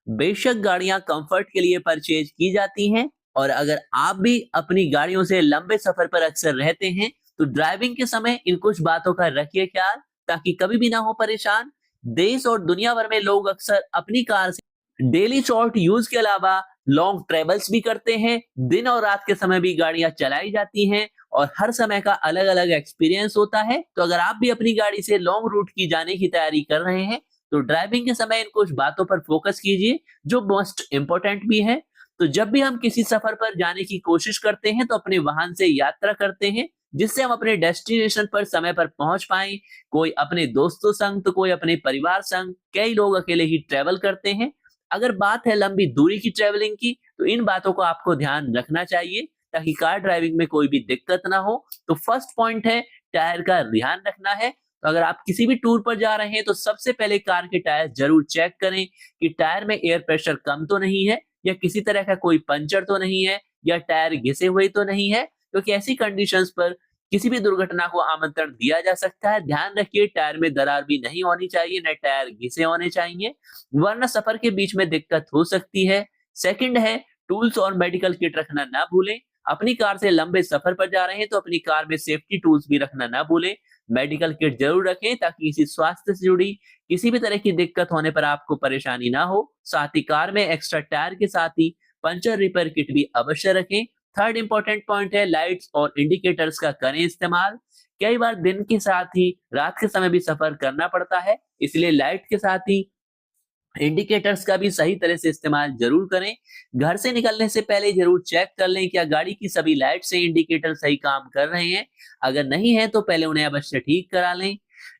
बेशक गाड़ियां कंफर्ट के लिए परचेज की जाती हैं, और अगर आप भी अपनी गाड़ियों से लंबे सफर पर अक्सर रहते हैं, तो ड्राइविंग के समय इन कुछ बातों का रखिए ख्याल, ताकि कभी भी ना हो परेशान। देश और दुनिया भर में लोग अक्सर अपनी कार से डेली शॉर्ट यूज के अलावा लॉन्ग ट्रेवल्स भी करते हैं। दिन और रात के समय भी गाड़ियां चलाई जाती हैं, और हर समय का अलग अलग एक्सपीरियंस होता है। तो अगर आप भी अपनी गाड़ी से लॉन्ग रूट की जाने की तैयारी कर रहे हैं, तो ड्राइविंग के समय इन कुछ बातों पर फोकस कीजिए, जो मोस्ट इम्पोर्टेंट भी है। तो जब भी हम किसी सफर पर जाने की कोशिश करते हैं, तो अपने वाहन से यात्रा करते हैं, जिससे हम अपने डेस्टिनेशन पर समय पर पहुंच पाएं। कोई अपने दोस्तों संग, तो कोई अपने परिवार संग, कई लोग अकेले ही ट्रेवल करते हैं। अगर बात है लंबी दूरी की ट्रेवलिंग की, तो इन बातों को आपको ध्यान रखना चाहिए, ताकि कार ड्राइविंग में कोई भी दिक्कत ना हो। तो फर्स्ट पॉइंट है, टायर का ध्यान रखना है। तो अगर आप किसी भी टूर पर जा रहे हैं, तो सबसे पहले कार के टायर जरूर चेक करें कि टायर में एयर प्रेशर कम तो नहीं है, या किसी तरह का कोई पंचर तो नहीं है, या टायर घिसे हुए तो नहीं है, क्योंकि ऐसी कंडीशंस पर किसी भी दुर्घटना को आमंत्रण दिया जा सकता है। ध्यान रखिए, टायर में दरार भी नहीं होनी चाहिए, न टायर घिसे होने चाहिए, वरना सफर के बीच में दिक्कत हो सकती है। सेकंड है, टूल्स और मेडिकल किट रखना ना भूलें। अपनी कार से लंबे सफर पर जा रहे हैं, तो अपनी कार में सेफ्टी टूल्स भी रखना ना भूलें। मेडिकल किट जरूर रखें, ताकि किसी स्वास्थ्य से जुड़ी किसी भी तरह की दिक्कत होने पर आपको परेशानी ना हो। साथ ही कार में एक्स्ट्रा टायर के साथ ही पंचर रिपेयर किट भी अवश्य रखें। थर्ड इंपॉर्टेंट पॉइंट है, लाइट्स और इंडिकेटर्स का करें इस्तेमाल। कई बार दिन के साथ ही रात के समय भी सफर करना पड़ता है, इसलिए लाइट के साथ ही इंडिकेटर्स का भी सही तरह से इस्तेमाल जरूर करें। घर से निकलने से पहले जरूर चेक कर लें क्या गाड़ी की सभी लाइट से इंडिकेटर सही काम कर रहे हैं। अगर नहीं है, तो पहले उन्हें अवश्य ठीक करा लें।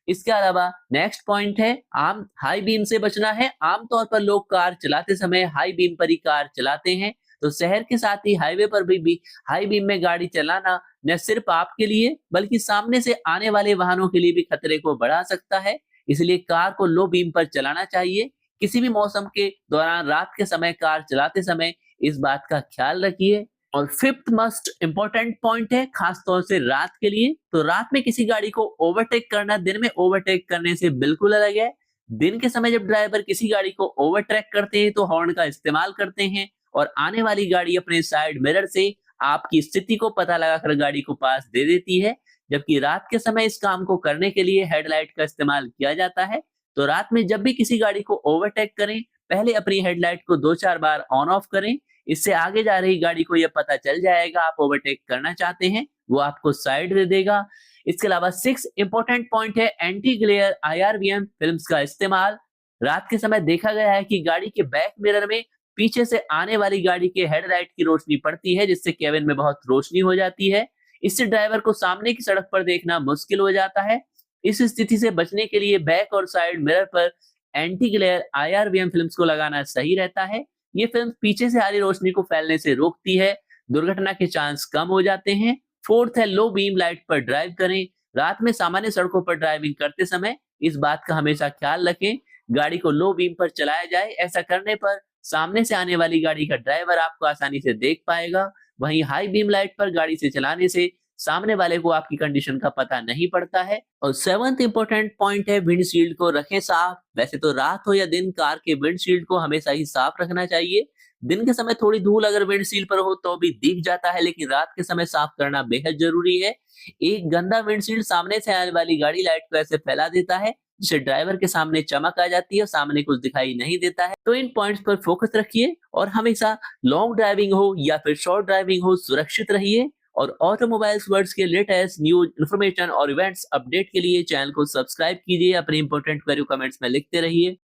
इसके अलावा नेक्स्ट पॉइंट है, आम हाई बीम से बचना है। आमतौर पर लोग कार चलाते समय हाई बीम पर ही कार चलाते हैं, तो शहर के साथ ही हाईवे पर भी हाई बीम में गाड़ी चलाना न सिर्फ आपके लिए, बल्कि सामने से आने वाले वाहनों के लिए भी खतरे को बढ़ा सकता है। इसलिए कार को लो बीम पर चलाना चाहिए। किसी भी मौसम के दौरान रात के समय कार चलाते समय इस बात का ख्याल रखिए। और फिफ्थ मोस्ट इंपॉर्टेंट पॉइंट है, खास तौर से रात के लिए, तो रात में किसी गाड़ी को ओवरटेक करना दिन में ओवरटेक करने से बिल्कुल अलग है। दिन के समय जब ड्राइवर किसी गाड़ी को ओवरटेक करते हैं, तो हॉर्न का इस्तेमाल करते हैं, और आने वाली गाड़ी अपने साइड मिरर से आपकी स्थिति को पता लगाकर गाड़ी को पास दे देती है। जबकि रात के समय इस काम को करने के लिए हेडलाइट का इस्तेमाल किया जाता है। तो रात में जब भी किसी गाड़ी को ओवरटेक करें, पहले अपनी हेडलाइट को 2-4 बार ऑन ऑफ करें। इससे आगे जा रही गाड़ी को यह पता चल जाएगा आप ओवरटेक करना चाहते हैं, वो आपको साइड दे देगा। इसके अलावा 6 इंपॉर्टेंट पॉइंट है, एंटी ग्लेयर IRVM फिल्म्स का इस्तेमाल। रात के समय देखा गया है कि गाड़ी के बैक मिरर में पीछे से आने वाली गाड़ी के हेडलाइट की रोशनी पड़ती है, जिससे केबिन में बहुत रोशनी हो जाती है। इससे ड्राइवर को सामने की सड़क पर देखना मुश्किल हो जाता है। इस स्थिति से बचने के लिए बैक और साइड मिरर पर एंटी ग्लेयर IRVM फिल्म्स को लगाना सही रहता है। ये फिल्म पीछे से आ रही रोशनी को फैलने से रोकती है, दुर्घटना के चांस कम हो जाते हैं। फोर्थ है, लो बीम लाइट पर ड्राइव करें। रात में सामान्य सड़कों पर ड्राइविंग करते समय इस बात का हमेशा ख्याल रखें, गाड़ी को लो बीम पर चलाया जाए। ऐसा करने पर सामने से आने वाली गाड़ी का ड्राइवर आपको आसानी से देख पाएगा। वहीं हाई बीम लाइट पर गाड़ी से चलाने से सामने वाले को आपकी कंडीशन का पता नहीं पड़ता है। और सेवंथ इंपॉर्टेंट पॉइंट है, विंडशील्ड को रखें साफ। वैसे तो रात हो या दिन, कार के विंडशील्ड को हमेशा ही साफ रखना चाहिए। दिन के समय थोड़ी धूल अगर विंडशील्ड पर हो तो भी दिख जाता है, लेकिन रात के समय साफ करना बेहद जरूरी है। एक गंदा विंडशील्ड सामने से आने वाली गाड़ी लाइट को ऐसे फैला देता है, जिससे ड्राइवर के सामने चमक आ जाती है और सामने कुछ दिखाई नहीं देता है। तो इन पॉइंट्स पर फोकस रखिए, और हमेशा लॉन्ग ड्राइविंग हो या फिर शॉर्ट ड्राइविंग हो, सुरक्षित रहिए। और ऑटोमोबाइल्स वर्ल्ड के लेटेस्ट न्यूज, इन्फॉर्मेशन और इवेंट्स अपडेट के लिए चैनल को सब्सक्राइब कीजिए। अपने इंपॉर्टेंट क्वेरी कमेंट्स में लिखते रहिए।